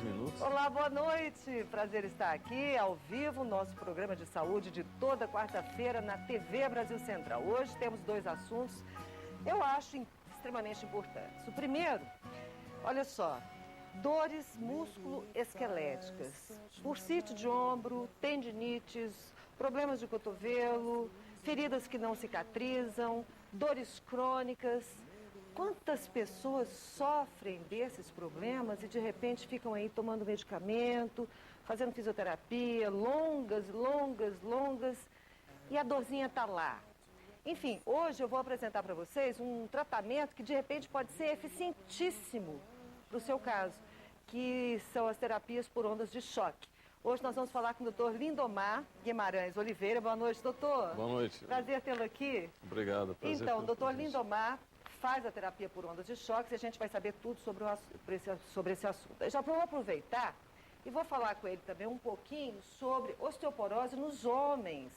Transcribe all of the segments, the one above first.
minutos. Olá, boa noite. Prazer estar aqui ao vivo, nosso programa de saúde de toda quarta-feira na TV Brasil Central. Hoje temos dois assuntos, eu acho extremamente importantes. O primeiro, olha só, dores músculo-esqueléticas, bursite de ombro, tendinites, problemas de cotovelo, feridas que não cicatrizam, dores crônicas. Quantas pessoas sofrem desses problemas e de repente ficam aí tomando medicamento, fazendo fisioterapia, longas, e a dorzinha está lá. Enfim, hoje eu vou apresentar para vocês um tratamento que de repente pode ser eficientíssimo para o seu caso, que são as terapias por ondas de choque. Hoje nós vamos falar com o Dr. Lindomar Guimarães Oliveira. Boa noite, doutor. Boa noite. Prazer tê-lo aqui. Obrigado. Prazer. Então, Dr. Lindomar faz a terapia por ondas de choque e a gente vai saber tudo sobre esse assunto. Eu já vou aproveitar e vou falar com ele também um pouquinho sobre osteoporose nos homens.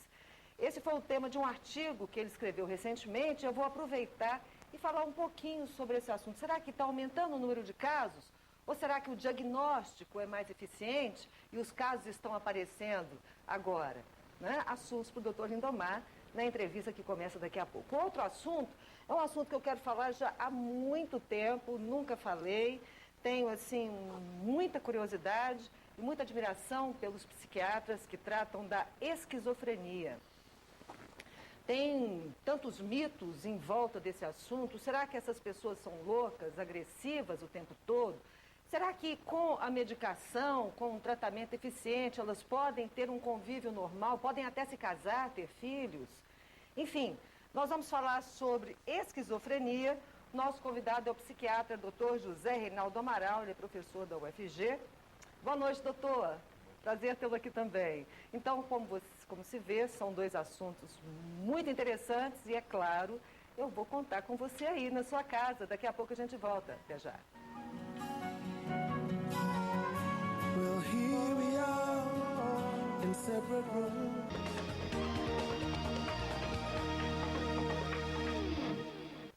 Esse foi o tema de um artigo que ele escreveu recentemente. Eu vou aproveitar e falar um pouquinho sobre esse assunto. Será que está aumentando o número de casos? Ou será que o diagnóstico é mais eficiente e os casos estão aparecendo agora? Né? Assuntos para o doutor Lindomar na entrevista que começa daqui a pouco. Outro assunto é um assunto que eu quero falar já há muito tempo, nunca falei, tenho assim muita curiosidade e muita admiração pelos psiquiatras que tratam da esquizofrenia. Tem tantos mitos em volta desse assunto. Será que essas pessoas são loucas, agressivas o tempo todo? Será que com a medicação, com um tratamento eficiente, elas podem ter um convívio normal, podem até se casar, ter filhos? Enfim, nós vamos falar sobre esquizofrenia. Nosso convidado é o psiquiatra Dr. José Reinaldo Amaral, ele é professor da UFG. Boa noite, doutor. Prazer tê-lo aqui também. Então, como se vê, são dois assuntos muito interessantes e, é claro, eu vou contar com você aí na sua casa. Daqui a pouco a gente volta. Até já. Well, here we are in separate rooms.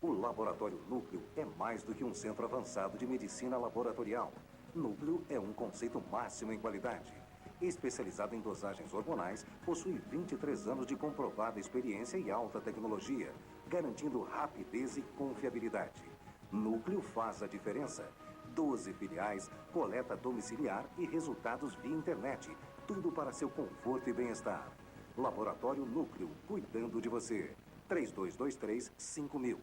O Laboratório Núcleo é mais do que um centro avançado de medicina laboratorial. Núcleo é um conceito máximo em qualidade. Especializado em dosagens hormonais, possui 23 anos de comprovada experiência e alta tecnologia, garantindo rapidez e confiabilidade. Núcleo faz a diferença. 12 filiais, coleta domiciliar e resultados via internet. Tudo para seu conforto e bem-estar. Laboratório Núcleo, cuidando de você. 3223-5000.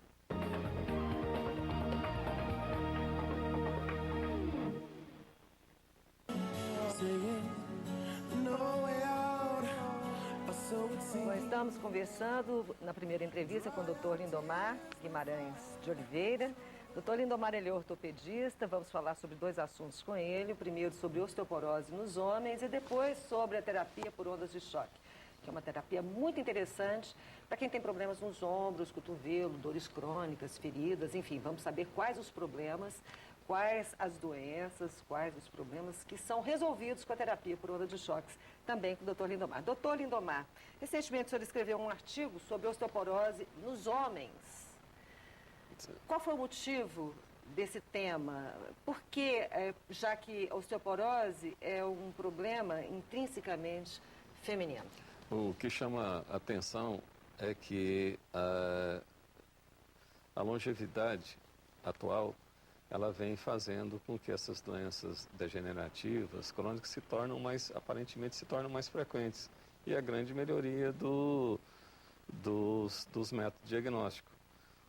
Nós estamos conversando na primeira entrevista com o Dr. Lindomar Guimarães de Oliveira. Dr. Lindomar, ele é ortopedista, vamos falar sobre dois assuntos com ele. O primeiro sobre osteoporose nos homens e depois sobre a terapia por ondas de choque, que é uma terapia muito interessante para quem tem problemas nos ombros, cotovelo, dores crônicas, feridas, enfim, vamos saber quais os problemas, quais as doenças, quais os problemas que são resolvidos com a terapia por onda de choques, também com o Dr. Lindomar. Dr. Lindomar, recentemente o senhor escreveu um artigo sobre osteoporose nos homens. Qual foi o motivo desse tema? Porque, já que a osteoporose é um problema intrinsecamente feminino? O que chama a atenção é que a longevidade atual, ela vem fazendo com que essas doenças degenerativas, crônicas, aparentemente se tornam mais frequentes. E a grande melhoria dos métodos diagnósticos.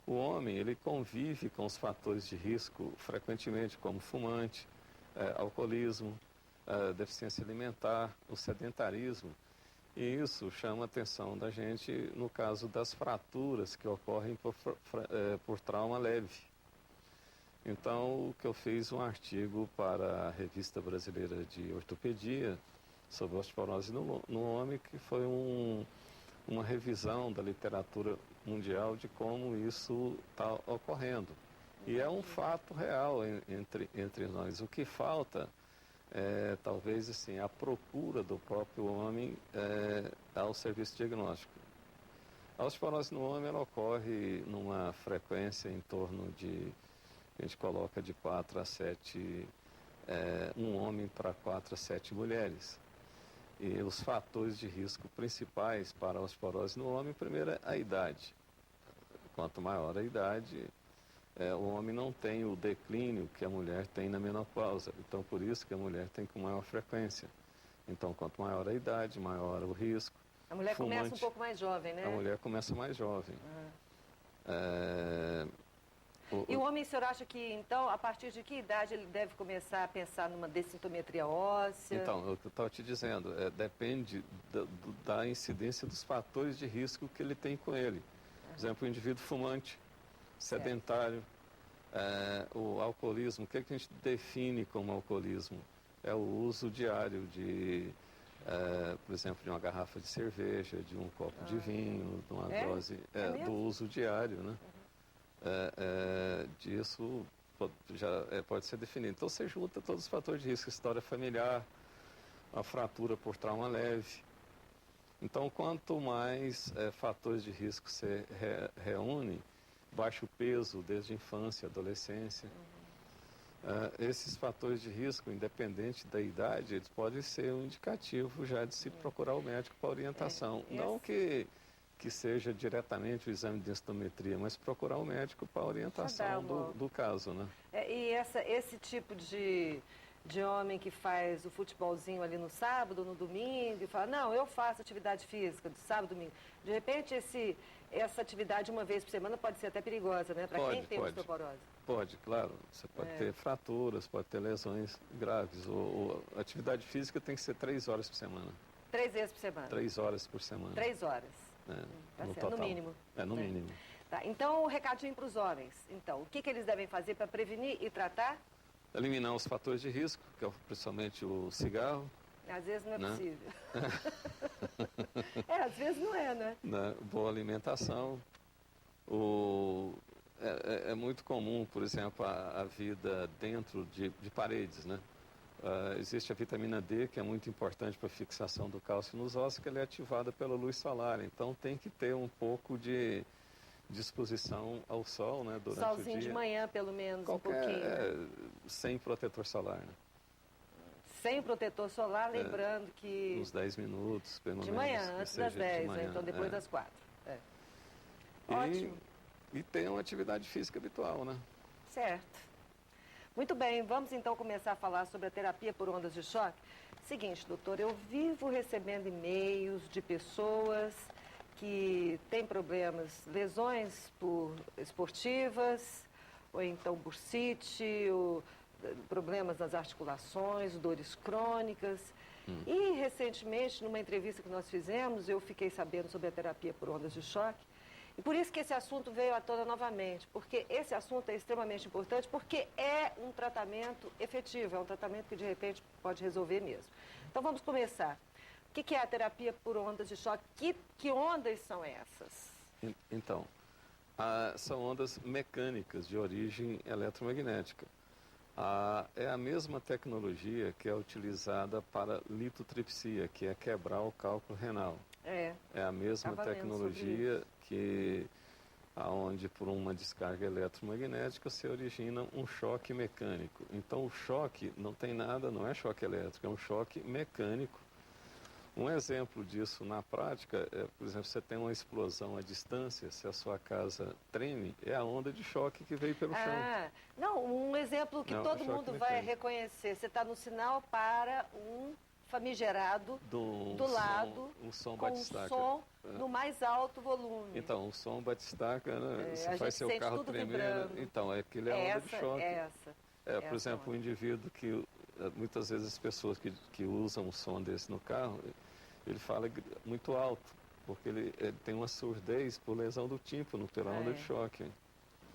O homem, ele convive com os fatores de risco frequentemente, como fumante, alcoolismo, deficiência alimentar, o sedentarismo. E isso chama a atenção da gente no caso das fraturas que ocorrem por trauma leve. Então, o que eu fiz um artigo para a Revista Brasileira de Ortopedia sobre osteoporose no homem, que foi uma revisão da literatura mundial de como isso está ocorrendo. E é um fato real entre nós. O que falta é, talvez, assim, a procura do próprio homem ao serviço diagnóstico. A osteoporose no homem, ela ocorre numa frequência em torno de, a gente coloca de 4 a 7 um homem para 4 a 7 mulheres. E os fatores de risco principais para a osteoporose no homem, primeiro é a idade. Quanto maior a idade, o homem não tem o declínio que a mulher tem na menopausa. Então, por isso que a mulher tem com maior frequência. Então, quanto maior a idade, maior o risco. A mulher começa um pouco mais jovem, né? A mulher começa mais jovem. E o homem, o senhor acha que, então, a partir de que idade ele deve começar a pensar numa dessintometria óssea? Então, eu estava te dizendo, depende da incidência dos fatores de risco que ele tem com ele. Por exemplo, o indivíduo fumante, sedentário, o alcoolismo. O que a gente define como alcoolismo? É o uso diário por exemplo, de uma garrafa de cerveja, de um copo de vinho, de uma dose do uso diário, né? Disso já pode ser definido. Então, você junta todos os fatores de risco, história familiar, a fratura por trauma leve. Então, quanto mais fatores de risco você reúne, baixo peso desde a infância, adolescência, esses fatores de risco, independente da idade, eles podem ser um indicativo já de se procurar o médico para orientação. Não que seja diretamente o exame de densitometria, mas procurar o médico para orientação do caso, né? E esse tipo de homem que faz o futebolzinho ali no sábado, no domingo, e fala, não, eu faço atividade física do sábado, domingo. De repente, essa atividade uma vez por semana pode ser até perigosa, né? Para quem tem osteoporose. Pode, claro. Você pode ter fraturas, pode ter lesões graves. A atividade física tem que ser 3 horas por semana. 3 vezes por semana? 3 horas por semana. 3 horas. Tá no total. No mínimo. No mínimo. Tá, então, um recadinho para os homens. Então, o que eles devem fazer para prevenir e tratar? Eliminar os fatores de risco, que é principalmente o cigarro. Às vezes não é possível. Às vezes não é, né? Boa alimentação. É muito comum, por exemplo, a vida dentro de paredes, né? Existe a vitamina D, que é muito importante para a fixação do cálcio nos ossos, que ela é ativada pela luz solar. Então, tem que ter um pouco de exposição ao sol, né, durante o dia. Solzinho de manhã, pelo menos, um pouquinho. Sem protetor solar, né? Sem protetor solar, lembrando que... Uns 10 minutos, pelo menos. De manhã, antes das 10, né? Então depois das 4. Ótimo. E ter uma atividade física habitual, né? Certo. Muito bem, vamos então começar a falar sobre a terapia por ondas de choque. Seguinte, doutor, eu vivo recebendo e-mails de pessoas que têm problemas, lesões esportivas, ou então bursite, ou problemas nas articulações, dores crônicas. E recentemente, numa entrevista que nós fizemos, eu fiquei sabendo sobre a terapia por ondas de choque. E por isso que esse assunto veio à tona novamente, porque esse assunto é extremamente importante, porque é um tratamento efetivo, é um tratamento que de repente pode resolver mesmo. Então vamos começar. O que é a terapia por ondas de choque? Que ondas são essas? Então, são ondas mecânicas de origem eletromagnética. É a mesma tecnologia que é utilizada para litotripsia, que é quebrar o cálculo renal. É a mesma tecnologia onde por uma descarga eletromagnética se origina um choque mecânico. Então o choque não é choque elétrico, é um choque mecânico. Um exemplo disso na prática por exemplo, você tem uma explosão à distância, se a sua casa treme, é a onda de choque que veio pelo chão. Não, um exemplo que todo mundo vai reconhecer. Você está no sinal para um famigerado do lado, um som com batistaca. Som no mais alto volume. Então, o som batistaca, né? Você faz seu carro tremer. Vibrando. Então, aquilo é a onda de choque. Por exemplo, onda. um indivíduo que, muitas vezes as pessoas que usam um som desse no carro, ele fala muito alto, porque ele tem uma surdez por lesão do tímpano, pela onda de choque.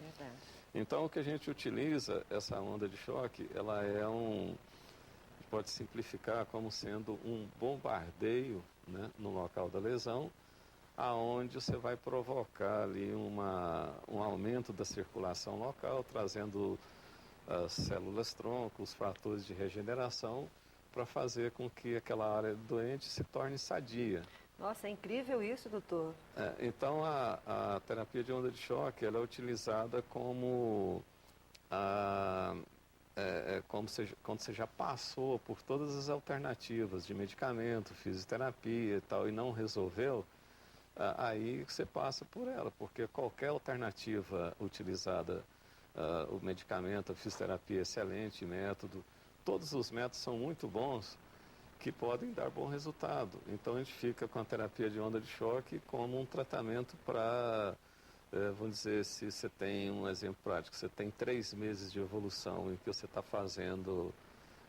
Verdade. Então, o que a gente utiliza, essa onda de choque, ela pode simplificar como sendo um bombardeio, né, no local da lesão, aonde você vai provocar ali um aumento da circulação local, trazendo as células tronco, os fatores de regeneração, para fazer com que aquela área doente se torne sadia. Nossa, é incrível isso, doutor. Então, a terapia de onda de choque ela é utilizada como quando você já passou por todas as alternativas de medicamento, fisioterapia e tal, e não resolveu, aí você passa por ela, porque qualquer alternativa utilizada, o medicamento, a fisioterapia é excelente método, todos os métodos são muito bons, que podem dar bom resultado. Então a gente fica com a terapia de onda de choque como um tratamento para, vamos dizer, se você tem um exemplo prático, você tem 3 meses de evolução em que você está fazendo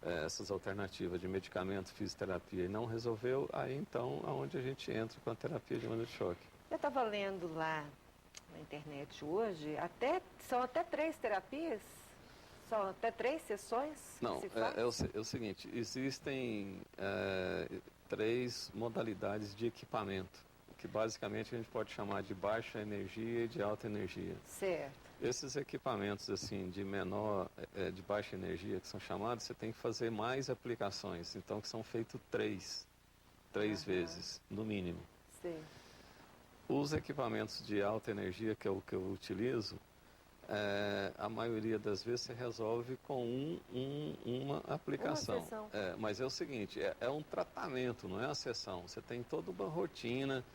essas alternativas de medicamento, fisioterapia e não resolveu, aí então aonde a gente entra com a terapia de onda de choque. Eu estava lendo lá na internet hoje, são até 3 terapias? São até 3 sessões? Não, que se faz? é o seguinte, existem 3 modalidades de equipamento, que basicamente a gente pode chamar de baixa energia e de alta energia. Certo. Esses equipamentos assim de de baixa energia que são chamados, você tem que fazer mais aplicações, então que são feitos 3 vezes, no mínimo. Sim. Os equipamentos de alta energia, que é o que eu utilizo, a maioria das vezes você resolve com uma aplicação. Uma sessão. Mas é o seguinte, é um tratamento, não é uma sessão. Você tem toda uma rotina,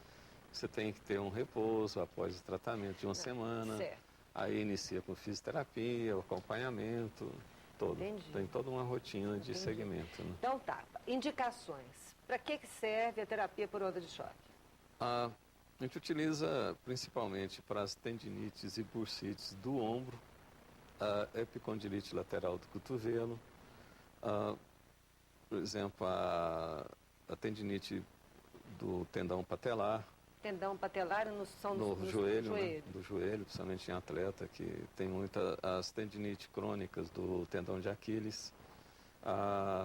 você tem que ter um repouso após o tratamento de uma semana. Certo. Aí inicia com fisioterapia, o acompanhamento, todo. Entendi. Tem toda uma rotina de Entendi. segmento. Né? Então tá, indicações. Para que serve a terapia por onda de choque? A gente utiliza principalmente para as tendinites e bursites do ombro, a epicondilite lateral do cotovelo, por exemplo, a tendinite do tendão patelar, Tendão patelar são no joelho, né? joelho. Do joelho, principalmente em atleta, que tem as tendinites crônicas do tendão de Aquiles,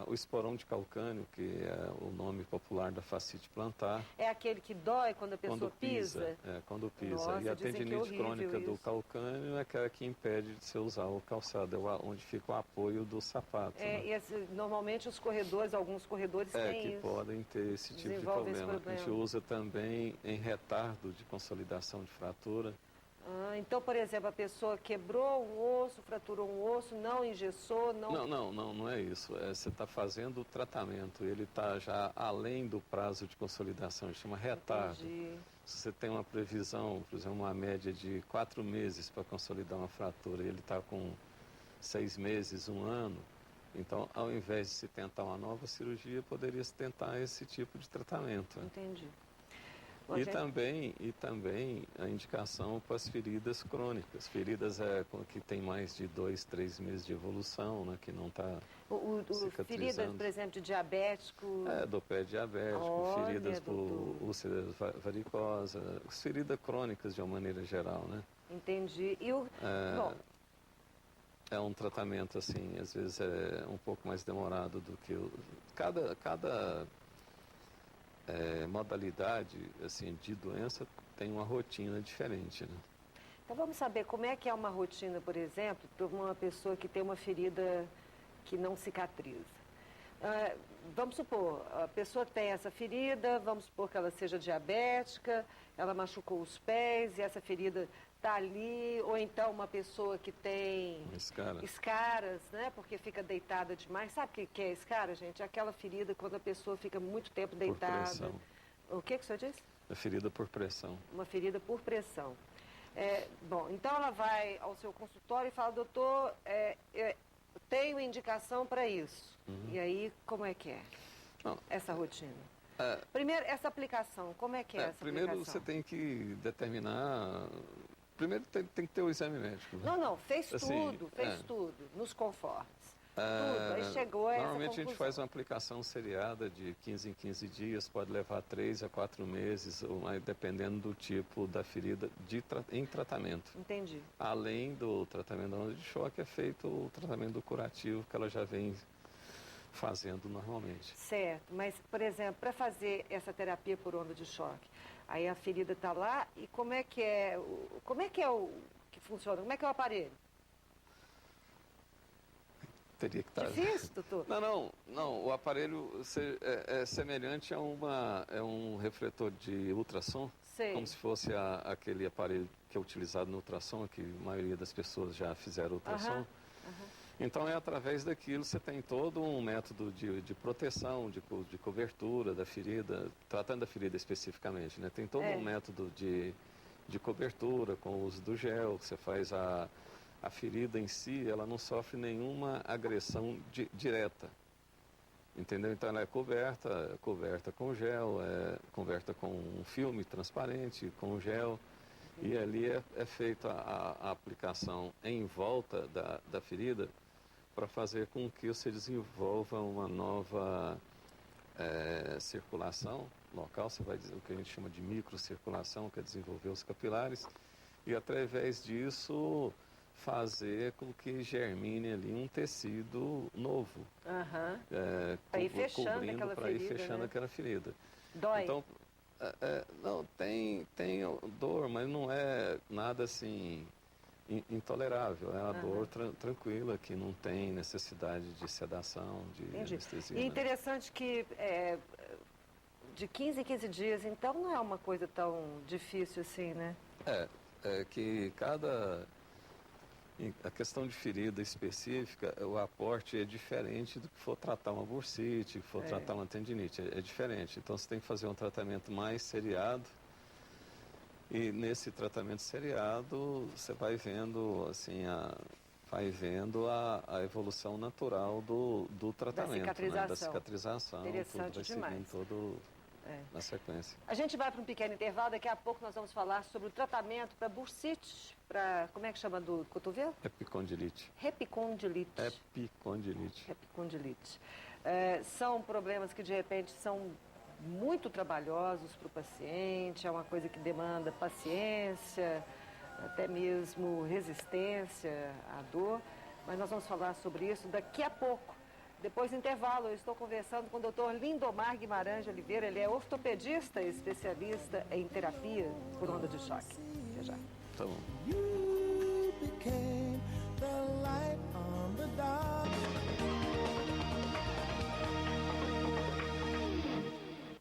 o esporão de calcânio, que é o nome popular da fascite plantar. É aquele que dói quando a pessoa pisa? Quando pisa. Nossa, e a dizem que é tendinite horrível crônica do isso. calcânio é aquela que impede de você usar o calçado, onde fica o apoio do sapato. Né? E normalmente alguns corredores têm Que isso. podem ter esse tipo de Desenvolvem esse problema. A gente problema. usa também em retardo de consolidação de fratura. Então, por exemplo, a pessoa quebrou um osso, fraturou um osso, não engessou, Não é isso. Você está fazendo o tratamento, ele está já além do prazo de consolidação, chama retardo. Entendi. Se você tem uma previsão, por exemplo, uma média de 4 meses para consolidar uma fratura, e ele está com 6 meses, 1 ano, então, ao invés de se tentar uma nova cirurgia, poderia-se tentar esse tipo de tratamento. Entendi. Bom, E também a indicação para as feridas crônicas. Feridas que tem mais de 2, 3 meses de evolução, né, que não está cicatrizando. Feridas, por exemplo, de diabético. Do pé diabético, Olha, feridas por doutor. úlceras varicosas, feridas crônicas de uma maneira geral, né? Entendi. Bom, É um tratamento, assim, às vezes é um pouco mais demorado do que cada modalidade assim, de doença tem uma rotina diferente, né? então vamos saber como é que é uma rotina, por exemplo, para uma pessoa que tem uma ferida que não cicatriza. Vamos supor, a pessoa tem essa ferida, vamos supor que ela seja diabética, ela machucou os pés e essa ferida está ali, ou então uma pessoa que tem escaras, né, porque fica deitada demais. Sabe o que é escara, gente? É aquela ferida quando a pessoa fica muito tempo deitada. Por pressão. O que o senhor disse? A ferida por pressão. Uma ferida por pressão. Bom, então ela vai ao seu consultório e fala, doutor, tenho indicação para isso. Uhum. E aí, como é que é essa rotina? Primeiro, essa aplicação, como é que é essa primeiro aplicação? você tem que determinar... Primeiro tem que ter o exame médico. Né? Não, fez assim, tudo, nos conformes. Tudo, aí chegou a essa Normalmente a gente conclusão. faz uma aplicação seriada de 15 em 15 dias, pode levar 3 a 4 meses, dependendo do tipo da ferida em tratamento. Entendi. Além do tratamento da onda de choque, é feito o tratamento curativo que ela já vem fazendo normalmente. Certo, mas, por exemplo, para fazer essa terapia por onda de choque, aí a ferida está lá e como é que que funciona? Como é que é o aparelho? Teria que estar... Difícil, doutor? Não, o aparelho é semelhante a um refletor de ultrassom, Sei. como se fosse aquele aparelho que é utilizado no ultrassom, que a maioria das pessoas já fizeram ultrassom. Então, através daquilo, você tem todo um método de proteção, de cobertura da ferida, tratando da ferida especificamente, né? Tem todo um método de cobertura com o uso do gel, você faz a ferida em si, ela não sofre nenhuma agressão direta, entendeu? Então, ela é coberta com gel, coberta com um filme transparente, com gel, e ali é feita a aplicação em volta da ferida, para fazer com que você desenvolva uma nova circulação local, você vai dizer o que a gente chama de microcirculação, que é desenvolver os capilares, e através disso fazer com que germine ali um tecido novo, para ir fechando aquela para ir ferida, fechando né? aquela ferida. Dói? Então, não, tem dor, mas não é nada assim intolerável, é uma dor tranquila, que não tem necessidade de sedação, de anestesia. E né? interessante que de 15 em 15 dias, então não é uma coisa tão difícil assim, né? É que a questão de ferida específica, o aporte é diferente do que for tratar uma bursite, que for tratar uma tendinite, é diferente. Então você tem que fazer um tratamento mais seriado. E nesse tratamento seriado, você vai vendo assim a evolução natural do tratamento, cicatrização. da cicatrização, Interessante tudo vai demais. seguindo todo na sequência. A gente vai para um pequeno intervalo, daqui a pouco nós vamos falar sobre o tratamento para bursite, para, como é que chama do cotovelo? Epicondilite. Repicondilite. Repicondilite. São problemas que de repente são muito trabalhosos para o paciente, é uma coisa que demanda paciência, até mesmo resistência à dor, mas nós vamos falar sobre isso daqui a pouco. Depois do intervalo, eu estou conversando com o Dr. Lindomar Guimarães de Oliveira, ele é ortopedista e especialista em terapia por onda de choque. Até já. Tá bom. You became the light on the dark.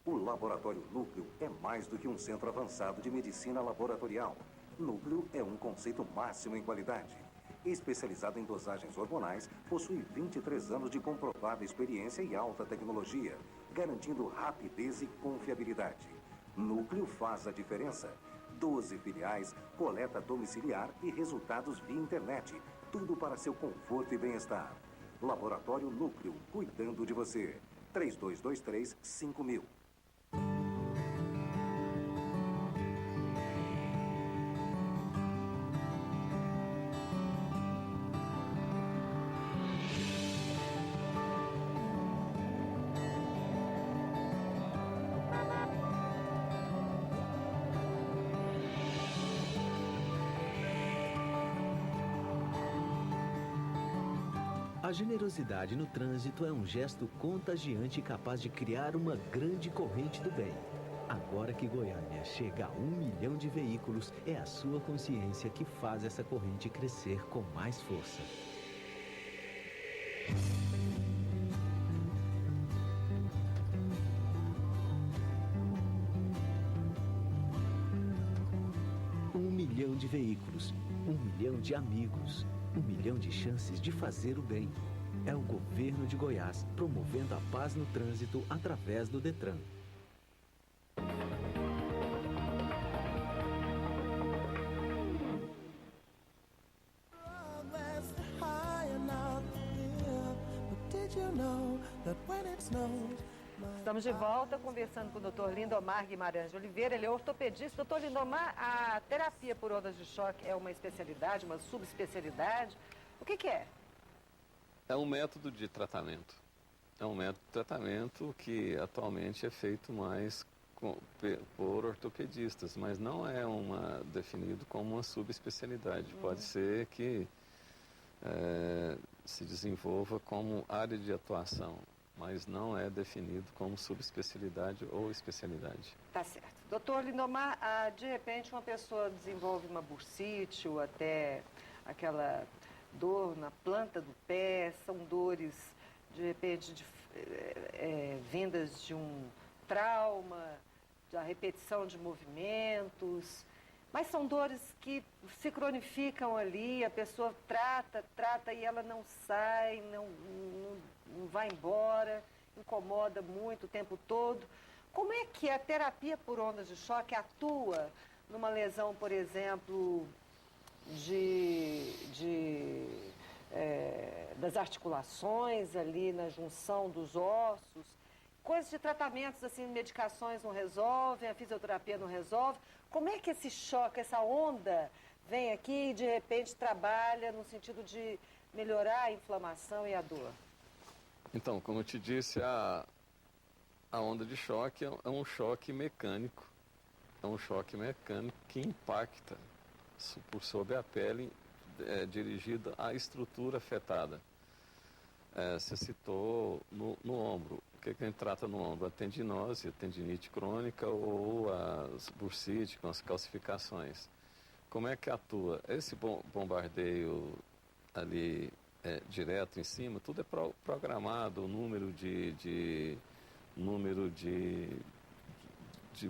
O Laboratório Núcleo é mais do que um centro avançado de medicina laboratorial. Núcleo é um conceito máximo em qualidade. Especializado em dosagens hormonais, possui 23 anos de comprovada experiência e alta tecnologia, garantindo rapidez e confiabilidade. Núcleo faz a diferença. 12 filiais, coleta domiciliar e resultados via internet. Tudo para seu conforto e bem-estar. Laboratório Núcleo, cuidando de você. 3223-5000. A generosidade no trânsito é um gesto contagiante capaz de criar uma grande corrente do bem. Agora que Goiânia chega a 1 milhão de veículos, é a sua consciência que faz essa corrente crescer com mais força. Um milhão de veículos, 1 milhão de amigos, 1 milhão de chances de fazer o bem. É o governo de Goiás promovendo a paz no trânsito através do Detran. Progress high enough here, but did you know that when it snows, Estamos de volta conversando com o Dr. Lindomar Guimarães de Oliveira, ele é ortopedista. Dr. Lindomar, a terapia por ondas de choque é uma especialidade, uma subespecialidade? O que é? É um método de tratamento. É um método de tratamento que atualmente é feito mais por ortopedistas, mas não é definido como uma subespecialidade. Pode ser que se desenvolva como área de atuação, mas não é definido como subespecialidade ou especialidade. Tá certo. Doutor Lindomar, de repente uma pessoa desenvolve uma bursite ou até aquela dor na planta do pé, são dores, de repente, vindas de um trauma, da repetição de movimentos. Mas são dores que se cronificam ali, a pessoa trata e ela não sai, não vai embora, incomoda muito o tempo todo. Como é que a terapia por ondas de choque atua numa lesão, por exemplo, das articulações ali na junção dos ossos? Coisas de tratamentos, assim, medicações não resolvem, a fisioterapia não resolve. Como é que esse choque, essa onda vem aqui e de repente trabalha no sentido de melhorar a inflamação e a dor? Então, como eu te disse, a onda de choque é um choque mecânico. É um choque mecânico que impacta por sobre a pele, dirigido à estrutura afetada. Você citou no ombro. O que a gente trata no ombro? A tendinose, a tendinite crônica ou as bursite com as calcificações. Como é que atua? Esse bombardeio ali direto em cima, tudo é programado, o número de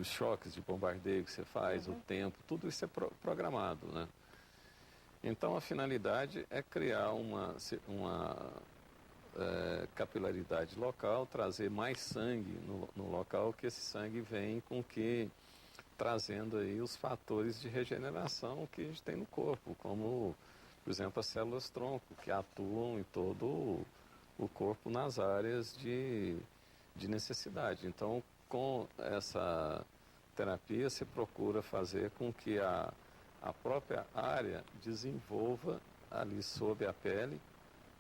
choques de bombardeio que você faz, o tempo, tudo isso é programado, né? Então a finalidade é criar uma capilaridade local, trazer mais sangue no local, que esse sangue vem trazendo aí os fatores de regeneração que a gente tem no corpo, como, por exemplo, as células tronco, que atuam em todo o corpo nas áreas de necessidade. Então, com essa terapia, se procura fazer com que a própria área desenvolva ali sob a pele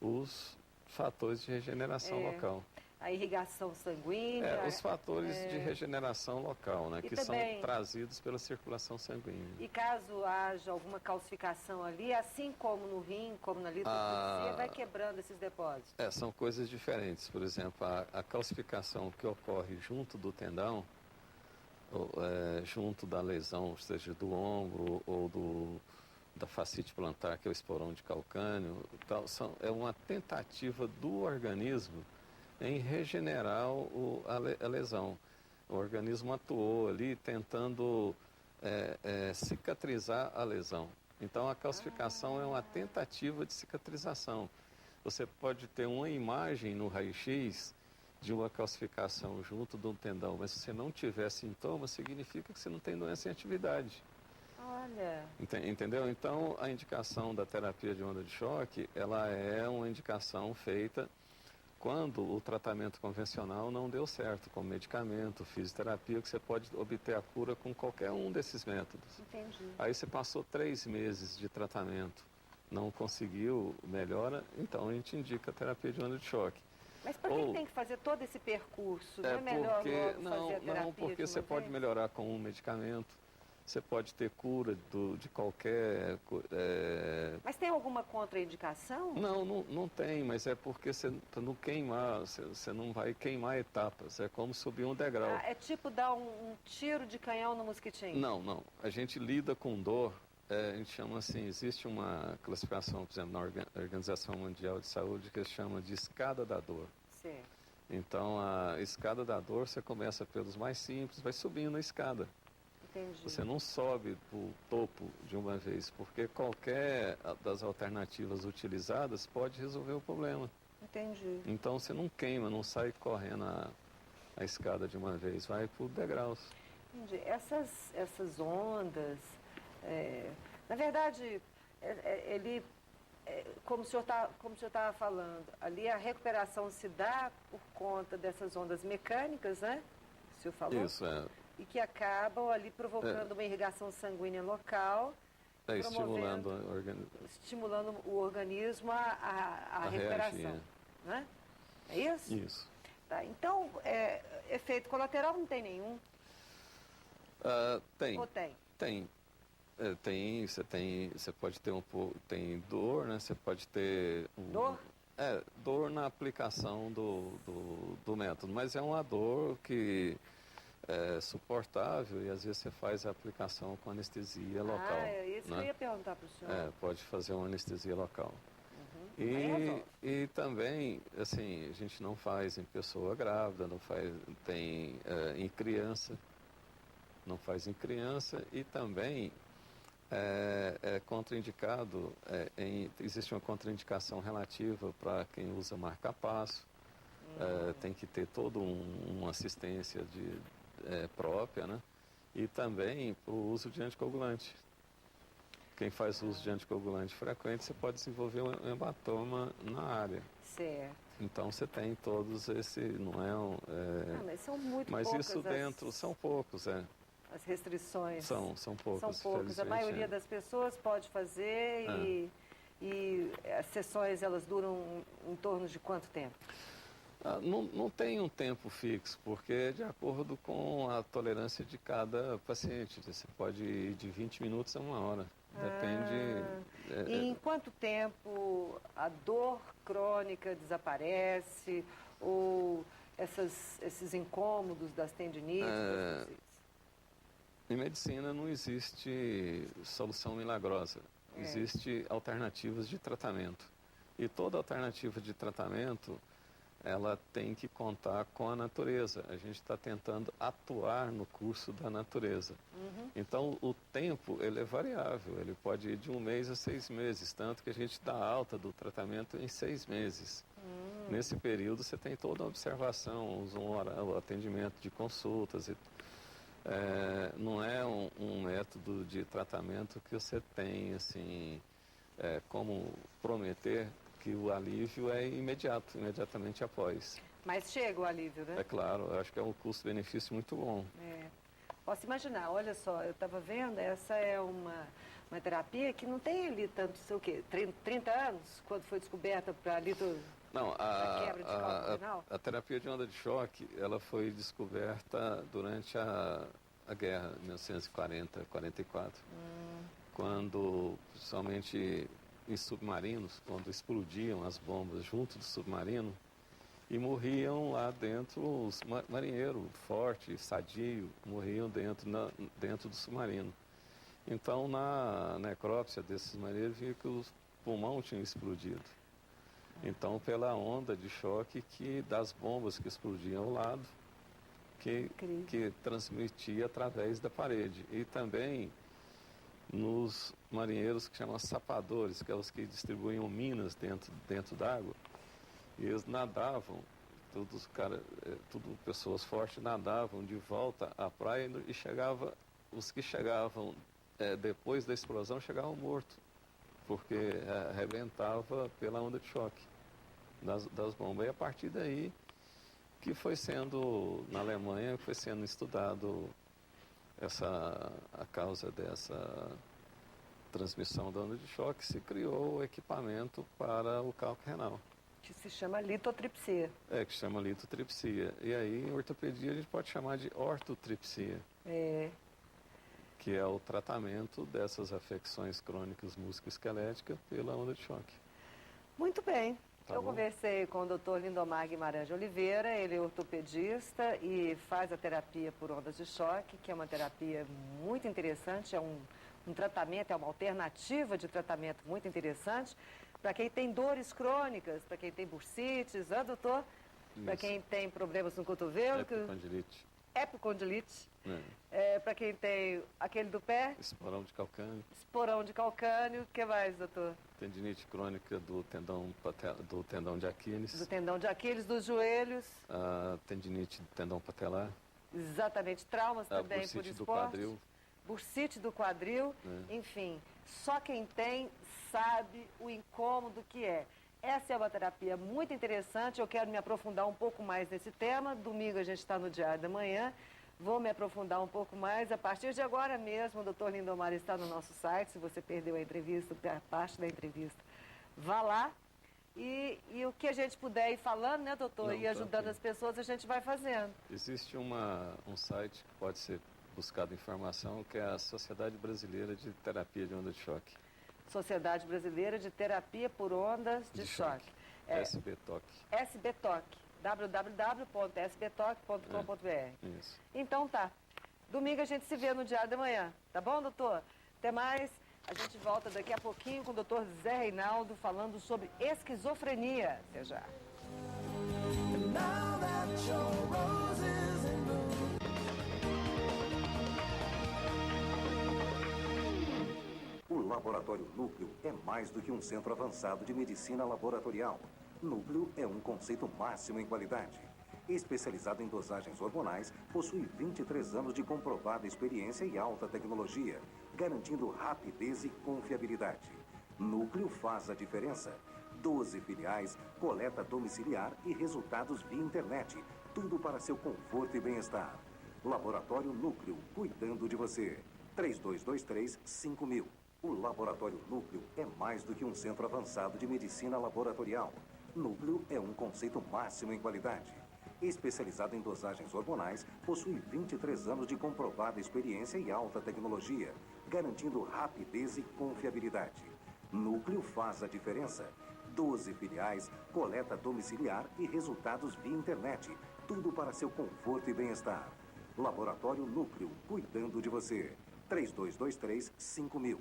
os fatores de regeneração local. A irrigação sanguínea. Os fatores de regeneração local, né, que também, são trazidos pela circulação sanguínea. E caso haja alguma calcificação ali, assim como no rim, como na litotripsia, vai quebrando esses depósitos? São coisas diferentes. Por exemplo, a calcificação que ocorre junto do tendão, junto da lesão, seja do ombro ou da fascite plantar, que é o esporão de calcânio, é uma tentativa do organismo em regenerar a lesão. O organismo atuou ali tentando cicatrizar a lesão. Então a calcificação é uma tentativa de cicatrização. Você pode ter uma imagem no raio-x de uma calcificação junto de um tendão, mas se você não tiver sintomas, significa que você não tem doença em atividade. Olha. Entendeu? Então, a indicação da terapia de onda de choque, ela é uma indicação feita quando o tratamento convencional não deu certo, como medicamento, fisioterapia, que você pode obter a cura com qualquer um desses métodos. Entendi. Aí você passou 3 meses de tratamento, não conseguiu melhora, então a gente indica a terapia de onda de choque. Mas por que tem que fazer todo esse percurso? Não é melhor logo fazer a terapia porque você pode melhorar com um medicamento, você pode ter cura de qualquer... Mas tem alguma contraindicação? Não tem, mas é porque você não queimar, você não vai queimar etapas, é como subir um degrau. É tipo dar um tiro de canhão no mosquitinho? Não. A gente lida com dor, a gente chama assim, existe uma classificação, por exemplo, na Organização Mundial de Saúde, que se chama de escada da dor. Sim. Então, a escada da dor, você começa pelos mais simples, vai subindo a escada. Entendi. Você não sobe para o topo de uma vez, porque qualquer das alternativas utilizadas pode resolver o problema. Entendi. Então você não queima, não sai correndo a escada de uma vez, vai por degraus. Entendi. Essas ondas, na verdade, como o senhor estava falando, ali a recuperação se dá por conta dessas ondas mecânicas, né? O senhor falou? Isso, E que acabam ali provocando uma irrigação sanguínea local, estimulando o organismo a recuperação. Reagir. Né? É isso? Isso. Tá, então, efeito colateral não tem nenhum? Tem. Ou tem? Tem. Você pode ter tem dor, né? Você pode ter... Dor? Dor na aplicação do método, mas é uma dor que é suportável e às vezes você faz a aplicação com anestesia local. É isso que eu ia perguntar para o senhor. Pode fazer uma anestesia local. E também, assim, a gente não faz em pessoa grávida, não faz em criança, não faz em criança e também É contraindicado, existe uma contraindicação relativa para quem usa marca-passo, tem que ter toda uma assistência própria, né? E também para o uso de anticoagulante. Quem faz uso de anticoagulante frequente, você pode desenvolver um hematoma na área. Certo. Então você tem todos não é um... mas são muito mas poucas isso dentro, são poucos, as restrições. São poucos. São poucos. A maioria das pessoas pode fazer e as sessões, elas duram em torno de quanto tempo? Não tem um tempo fixo, porque é de acordo com a tolerância de cada paciente. Você pode ir de 20 minutos a 1 hora. Depende... E em quanto tempo a dor crônica desaparece? Ou esses incômodos das tendinites? Em medicina não existe solução milagrosa. Existem alternativas de tratamento. E toda alternativa de tratamento, ela tem que contar com a natureza. A gente está tentando atuar no curso da natureza. Então, o tempo, ele é variável. Ele pode ir de 1 mês a 6 meses, tanto que a gente dá alta do tratamento em 6 meses. Nesse período, você tem toda a observação, o atendimento de consultas. Não é um método de tratamento que você tem, assim, como prometer que o alívio é imediatamente após. Mas chega o alívio, né? É claro, eu acho que é um custo-benefício muito bom. Posso imaginar, olha só, eu estava vendo, essa é uma terapia que não tem ali tanto, sei o quê, 30 anos, quando foi descoberta para Não, a quebra de cálculo renal? A terapia de onda de choque, ela foi descoberta durante a guerra, 1940, 44, quando, principalmente em submarinos, quando explodiam as bombas junto do submarino, e morriam lá dentro os marinheiros, forte, sadio, morriam dentro do submarino. Então, na necrópsia desses marinheiros, via que os pulmões tinham explodido. Então, pela onda de choque das bombas que explodiam ao lado, que transmitia através da parede. E também nos marinheiros que chamam sapadores, que são os que distribuíam minas dentro d'água. E eles nadavam, tudo pessoas fortes, nadavam de volta à praia e os que chegavam depois da explosão chegavam mortos, porque arrebentava pela onda de choque das bombas. E a partir daí que foi sendo, na Alemanha, foi sendo estudado a causa dessa transmissão da onda de choque, se criou o equipamento para o cálculo renal. Que se chama litotripsia. Que se chama litotripsia. E aí, em ortopedia, a gente pode chamar de ortotripsia. Que é o tratamento dessas afecções crônicas musculoesqueléticas pela onda de choque. Muito bem. Eu bom. Conversei com o Dr. Lindomar Guimarães de Oliveira, ele é ortopedista e faz a terapia por ondas de choque, que é uma terapia muito interessante, é um tratamento, é uma alternativa de tratamento muito interessante para quem tem dores crônicas, para quem tem bursites, doutor? Para quem tem problemas no cotovelo. Epicondilite. Epicondilite. Para quem tem aquele do pé. Esporão de calcânio. Esporão de calcânio. O que mais, doutor? Tendinite crônica do tendão de Aquiles. Do tendão de Aquiles, dos joelhos. Tendinite do tendão patelar. Exatamente. Traumas também por esporte. Bursite do quadril. Bursite do quadril. Enfim, só quem tem sabe o incômodo que é. Essa é uma terapia muito interessante, eu quero me aprofundar um pouco mais nesse tema. Domingo a gente está no Diário da Manhã, vou me aprofundar um pouco mais. A partir de agora mesmo, o doutor Lindomar está no nosso site, se você perdeu a entrevista, a parte da entrevista, vá lá. E o que a gente puder ir falando, né, doutor, e ajudando as pessoas, a gente vai fazendo. Existe um site que pode ser buscado informação, que é a Sociedade Brasileira de Terapia de Onda de Choque. Sociedade Brasileira de Terapia por Ondas de Choque. SBTOC. SBTOC. www.sbtoc.com.br. Isso. Então tá. Domingo a gente se vê no Diário da Manhã. Tá bom, doutor? Até mais. A gente volta daqui a pouquinho com o doutor Zé Reinaldo falando sobre esquizofrenia. Até já. Now that your rose is in bloom. Laboratório Núcleo é mais do que um centro avançado de medicina laboratorial. Núcleo é um conceito máximo em qualidade. Especializado em dosagens hormonais, possui 23 anos de comprovada experiência e alta tecnologia, garantindo rapidez e confiabilidade. Núcleo faz a diferença. 12 filiais, coleta domiciliar e resultados via internet. Tudo para seu conforto e bem-estar. Laboratório Núcleo, cuidando de você. 3223-5000. O Laboratório Núcleo é mais do que um centro avançado de medicina laboratorial. Núcleo é um conceito máximo em qualidade. Especializado em dosagens hormonais, possui 23 anos de comprovada experiência e alta tecnologia, garantindo rapidez e confiabilidade. Núcleo faz a diferença. 12 filiais, coleta domiciliar e resultados via internet. Tudo para seu conforto e bem-estar. Laboratório Núcleo, cuidando de você. 3223-5000.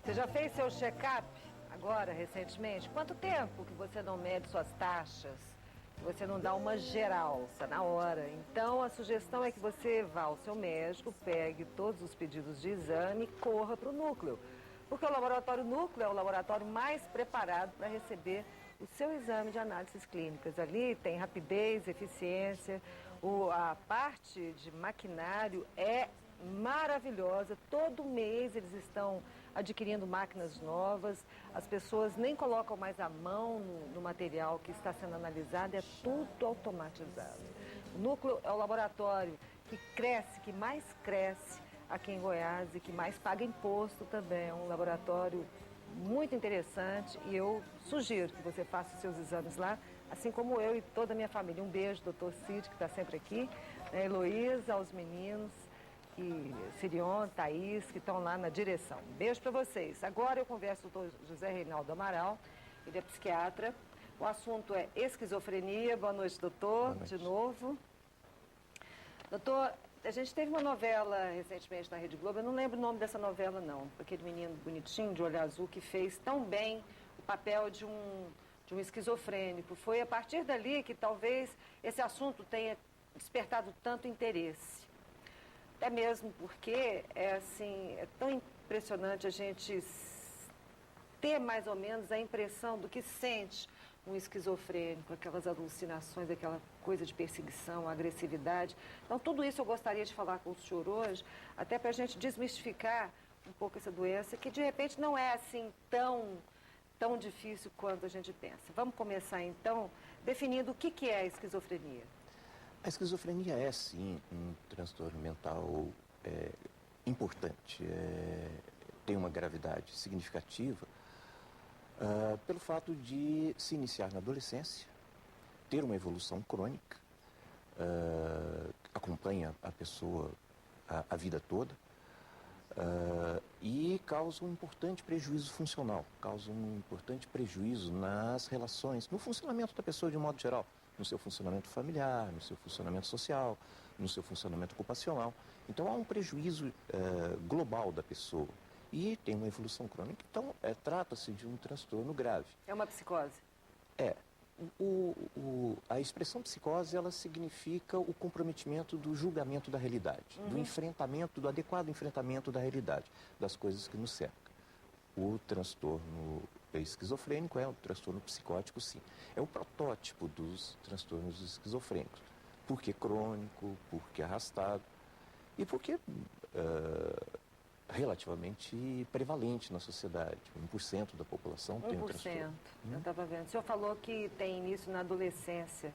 Você já fez seu check-up agora, recentemente? Quanto tempo que você não mede suas taxas? Que você não dá uma geral, está na hora. Então, a sugestão é que você vá ao seu médico, pegue todos os pedidos de exame e corra para o núcleo. Porque o laboratório núcleo é o laboratório mais preparado para receber o seu exame de análises clínicas. Ali tem rapidez, eficiência, a parte de maquinário é maravilhosa. Todo mês eles estão adquirindo máquinas novas, as pessoas nem colocam mais a mão no material que está sendo analisado, é tudo automatizado. O núcleo é o laboratório que cresce, que mais cresce aqui em Goiás e que mais paga imposto também. É um laboratório muito interessante e eu sugiro que você faça os seus exames lá, assim como eu e toda a minha família. Um beijo, doutor Cid, que está sempre aqui, né, Heloísa, aos meninos, e Sirion, Thaís, que estão lá na direção. Um beijo para vocês. Agora eu converso com o doutor José Reinaldo Amaral, ele é psiquiatra. O assunto é esquizofrenia. Boa noite, doutor. Boa noite. De novo. Doutor, a gente teve uma novela recentemente na Rede Globo, eu não lembro o nome dessa novela, não. Aquele menino bonitinho, de olho azul, que fez tão bem o papel de um esquizofrênico. Foi a partir dali que talvez esse assunto tenha despertado tanto interesse. Até mesmo porque é tão impressionante a gente ter mais ou menos a impressão do que sente um esquizofrênico, aquelas alucinações, aquela coisa de perseguição, agressividade. Então, tudo isso eu gostaria de falar com o senhor hoje, até para a gente desmistificar um pouco essa doença, que de repente não é assim tão difícil quanto a gente pensa. Vamos começar então definindo o que é a esquizofrenia. A esquizofrenia é, sim, um transtorno mental importante, tem uma gravidade significativa pelo fato de se iniciar na adolescência, ter uma evolução crônica, acompanha a pessoa a vida toda e causa um importante prejuízo funcional, causa um importante prejuízo nas relações, no funcionamento da pessoa de um modo geral. No seu funcionamento familiar, no seu funcionamento social, no seu funcionamento ocupacional. Então, há um prejuízo global da pessoa e tem uma evolução crônica. Então, trata-se de um transtorno grave. É uma psicose? A expressão psicose, ela significa o comprometimento do julgamento da realidade, do enfrentamento, do adequado enfrentamento da realidade, das coisas que nos cercam. O transtorno esquizofrênico é um transtorno psicótico, sim. É o protótipo dos transtornos esquizofrênicos. Porque crônico, porque arrastado e porque relativamente prevalente na sociedade. 1% da população tem um transtorno. 1%. Eu estava vendo. O senhor falou que tem início na adolescência.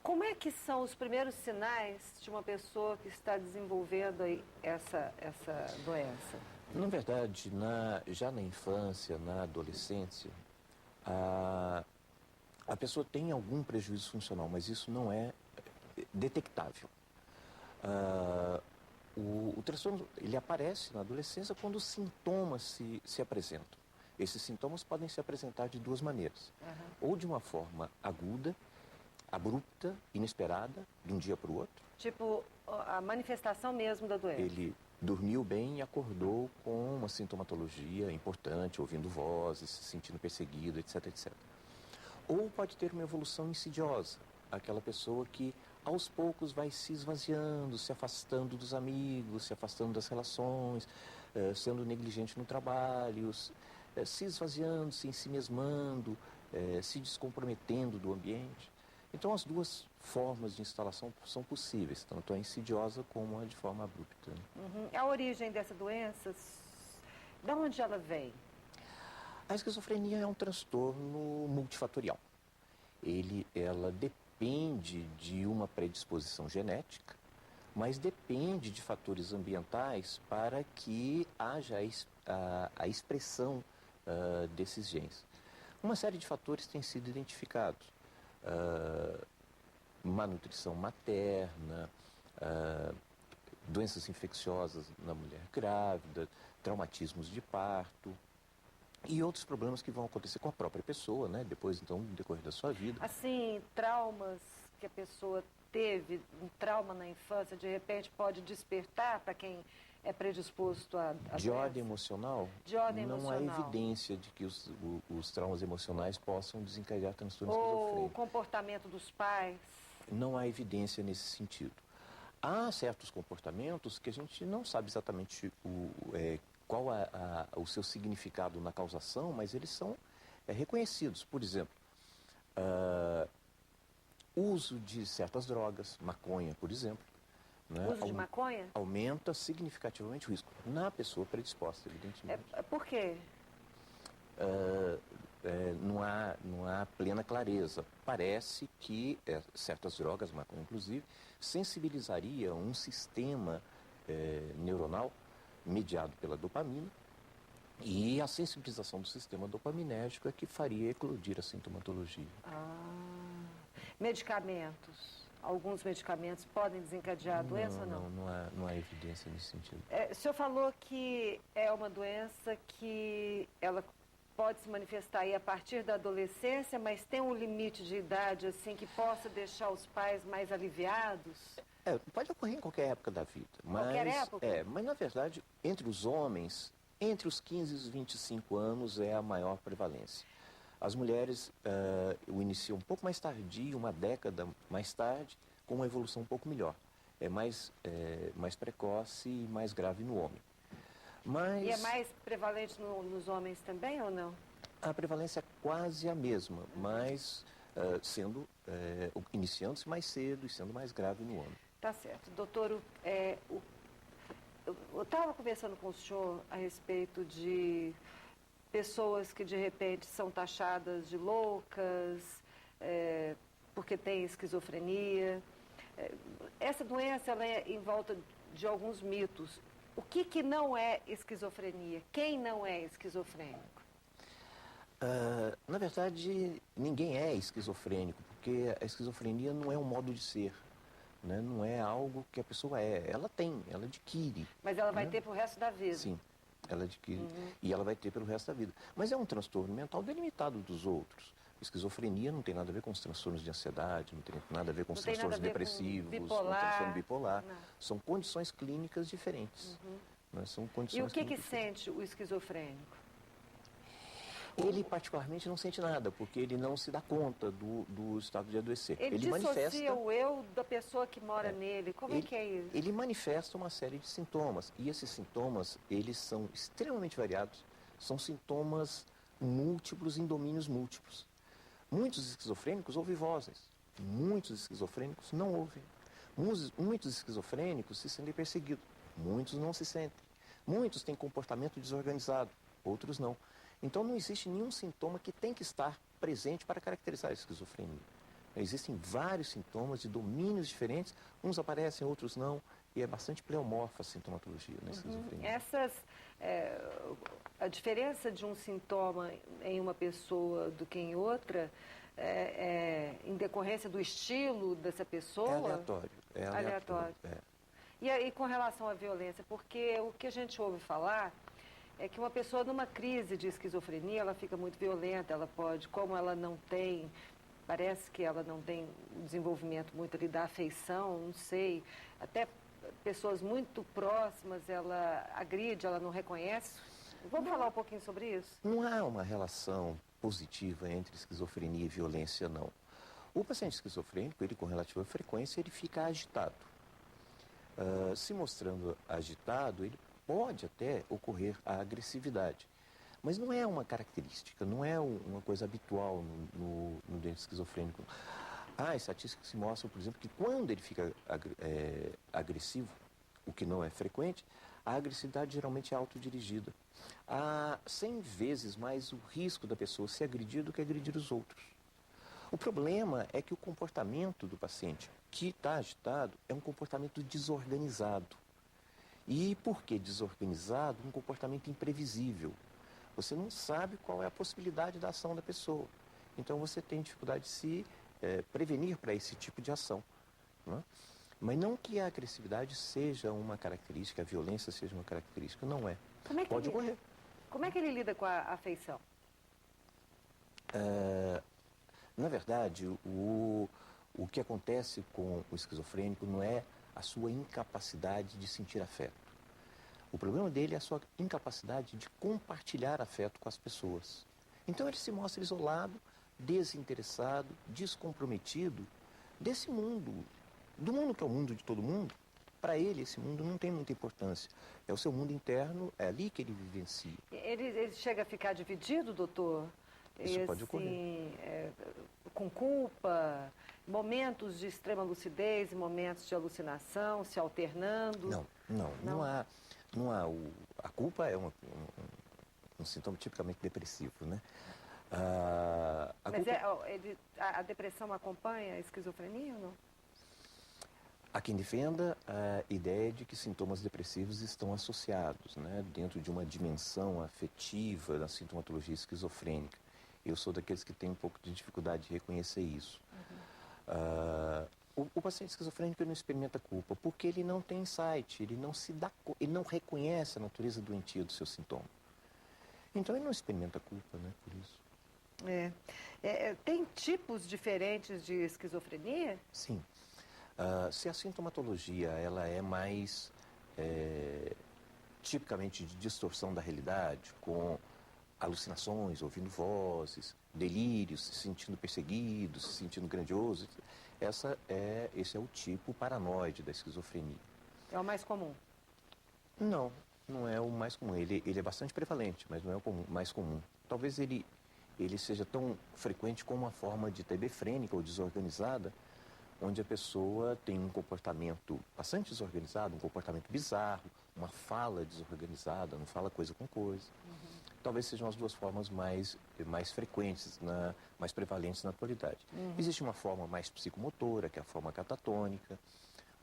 Como é que são os primeiros sinais de uma pessoa que está desenvolvendo aí essa doença? Na verdade, já na infância, na adolescência, a pessoa tem algum prejuízo funcional, mas isso não é detectável. O transtorno ele aparece na adolescência quando os sintomas se apresentam. Esses sintomas podem se apresentar de duas maneiras. Ou de uma forma aguda, abrupta, inesperada, de um dia para o outro. Tipo, a manifestação mesmo da doença. Ele dormiu bem e acordou com uma sintomatologia importante, ouvindo vozes, se sentindo perseguido, etc, etc. Ou pode ter uma evolução insidiosa, aquela pessoa que aos poucos vai se esvaziando, se afastando dos amigos, se afastando das relações, sendo negligente no trabalho, se esvaziando, se ensimesmando, se descomprometendo do ambiente. Então, as duas formas de instalação são possíveis, tanto a insidiosa como a de forma abrupta. Uhum. A origem dessa doença, de onde ela vem? A esquizofrenia é um transtorno multifatorial. Ela depende de uma predisposição genética, mas depende de fatores ambientais para que haja a expressão desses genes. Uma série de fatores tem sido identificados. Má nutrição materna, doenças infecciosas na mulher grávida, traumatismos de parto e outros problemas que vão acontecer com a própria pessoa, né? Depois, então, no decorrer da sua vida. Assim, traumas que a pessoa teve, um trauma na infância, de repente pode despertar para quem é predisposto a de ordem emocional, de ordem não emocional. há evidência de que os traumas emocionais possam desencadear transtornos Ou o esquizofrênicos. comportamento dos pais. Não há evidência nesse sentido. Há certos comportamentos que a gente não sabe exatamente qual o seu significado na causação, mas eles são reconhecidos. Por exemplo, uso de certas drogas, maconha, por exemplo. Né? Uso de maconha? Aumenta significativamente o risco na pessoa predisposta, evidentemente. Por quê? Não há plena clareza. Parece que certas drogas, maconha inclusive, sensibilizariam um sistema neuronal mediado pela dopamina, e a sensibilização do sistema dopaminérgico é que faria eclodir a sintomatologia. Medicamentos. Alguns medicamentos podem desencadear a doença ou não? Não há evidência nesse sentido. O senhor falou que é uma doença que ela pode se manifestar aí a partir da adolescência, mas tem um limite de idade assim que possa deixar os pais mais aliviados? Pode ocorrer em qualquer época da vida. Qualquer época? Mas na verdade, entre os homens, entre os 15 e os 25 anos é a maior prevalência. As mulheres o iniciam um pouco mais tardio, uma década mais tarde, com uma evolução um pouco melhor. É mais precoce e mais grave no homem. Mas, e é mais prevalente nos homens também ou não? A prevalência é quase a mesma, mas iniciando-se mais cedo e sendo mais grave no homem. Tá certo. Doutor, eu estava conversando com o senhor a respeito de pessoas que de repente são taxadas de loucas, porque têm esquizofrenia. Essa doença ela é em volta de alguns mitos. O que não é esquizofrenia? Quem não é esquizofrênico? Na verdade, ninguém é esquizofrênico, porque a esquizofrenia não é um modo de ser. Né? Não é algo que a pessoa ela adquire. Mas ela vai ter para o resto da vida? Sim, ela adquire e ela vai ter pelo resto da vida. Mas é um transtorno mental delimitado dos outros. Esquizofrenia não tem nada a ver com os transtornos de ansiedade, não tem nada a ver com os transtornos depressivos, o transtorno bipolar. Não. São condições clínicas diferentes. Né? São condições. E o que sente o esquizofrênico? Ele particularmente não sente nada, porque ele não se dá conta do estado de adoecer. Ele dissocia o eu da pessoa que mora nele. Como é que é isso? Ele manifesta uma série de sintomas. E esses sintomas, eles são extremamente variados. São sintomas múltiplos em domínios múltiplos. Muitos esquizofrênicos ouvem vozes. Muitos esquizofrênicos não ouvem. Muitos esquizofrênicos se sentem perseguidos. Muitos não se sentem. Muitos têm comportamento desorganizado. Outros não. Então, não existe nenhum sintoma que tem que estar presente para caracterizar a esquizofrenia. Existem vários sintomas de domínios diferentes, uns aparecem, outros não, e é bastante pleomorfa a sintomatologia na esquizofrenia. A diferença de um sintoma em uma pessoa do que em outra em decorrência do estilo dessa pessoa? É aleatório. E aí, com relação à violência, porque o que a gente ouve falar é que uma pessoa numa crise de esquizofrenia, ela fica muito violenta, ela pode, como ela não tem, parece que ela não tem um desenvolvimento muito ali da afeição, não sei, até pessoas muito próximas, ela agride, ela não reconhece? Vamos falar um pouquinho sobre isso? Não há uma relação positiva entre esquizofrenia e violência, não. O paciente esquizofrênico, ele com relativa frequência, ele fica agitado. Se mostrando agitado, ele pode até ocorrer a agressividade. Mas não é uma característica, não é uma coisa habitual no doente esquizofrênico. Há estatísticas que mostram, por exemplo, que quando ele fica agressivo, o que não é frequente, a agressividade geralmente é autodirigida. Há 100 vezes mais o risco da pessoa ser agredida do que agredir os outros. O problema é que o comportamento do paciente que está agitado é um comportamento desorganizado. E por que desorganizado? Um comportamento imprevisível. Você não sabe qual é a possibilidade da ação da pessoa. Então você tem dificuldade de se prevenir para esse tipo de ação. Não é? Mas não que a agressividade seja uma característica, a violência seja uma característica, não é. Pode ocorrer. Como é que ele lida com a afeição? Na verdade, o que acontece com o esquizofrênico não é a sua incapacidade de sentir afeto. O problema dele é a sua incapacidade de compartilhar afeto com as pessoas. Então ele se mostra isolado, desinteressado, descomprometido desse mundo, do mundo que é o mundo de todo mundo. Para ele, esse mundo não tem muita importância. É o seu mundo interno, é ali que ele vivencia. Ele chega a ficar dividido, doutor? Isso pode ocorrer. Com culpa, momentos de extrema lucidez e momentos de alucinação, se alternando? Não há. A culpa é um sintoma tipicamente depressivo, né? Mas a depressão acompanha a esquizofrenia ou não? Há quem defenda a ideia de que sintomas depressivos estão associados, né, dentro de uma dimensão afetiva da sintomatologia esquizofrênica. Eu sou daqueles que têm um pouco de dificuldade de reconhecer isso. O paciente esquizofrênico não experimenta culpa porque ele não tem insight, ele não reconhece a natureza doentia do seu sintoma. Então ele não experimenta culpa, né, por isso. Tem tipos diferentes de esquizofrenia? Sim. Se a sintomatologia ela é mais tipicamente de distorção da realidade, com alucinações, ouvindo vozes, delírios, se sentindo perseguido, se sentindo grandioso, esse é o tipo paranoide da esquizofrenia. É o mais comum? Não é o mais comum. Ele é bastante prevalente, mas não é o mais comum. Talvez ele seja tão frequente como uma forma de TB frênica ou desorganizada, onde a pessoa tem um comportamento bastante desorganizado, um comportamento bizarro, uma fala desorganizada, não fala coisa com coisa. Talvez sejam as duas formas mais frequentes, mais prevalentes na atualidade. Existe uma forma mais psicomotora, que é a forma catatônica,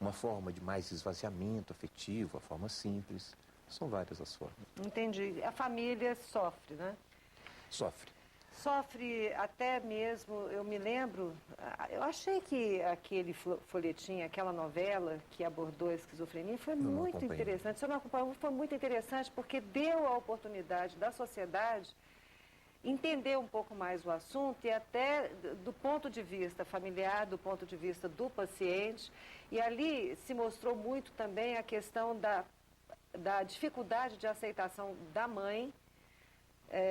uma forma de mais esvaziamento afetivo, a forma simples. São várias as formas. Entendi. A família sofre, né? Sofre. Sofre até mesmo, eu me lembro, eu achei que aquele folhetim, aquela novela que abordou a esquizofrenia foi muito interessante. O senhor não acompanhou, foi muito interessante porque deu a oportunidade da sociedade entender um pouco mais o assunto e até do ponto de vista familiar, do ponto de vista do paciente. E ali se mostrou muito também a questão da dificuldade de aceitação da mãe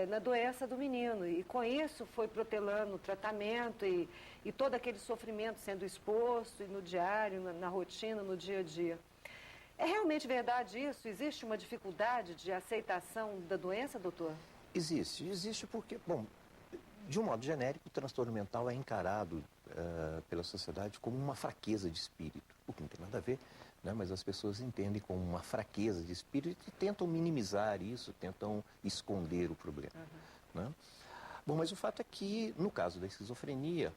na doença do menino, e com isso foi protelando o tratamento e todo aquele sofrimento sendo exposto e no diário, na rotina, no dia a dia. É realmente verdade isso? Existe uma dificuldade de aceitação da doença, doutor? Existe porque, bom, de um modo genérico, o transtorno mental é encarado pela sociedade como uma fraqueza de espírito, o que não tem nada a ver, né? Mas as pessoas entendem como uma fraqueza de espírito e tentam minimizar isso, tentam esconder o problema. Né? Bom, mas o fato é que, no caso da esquizofrenia,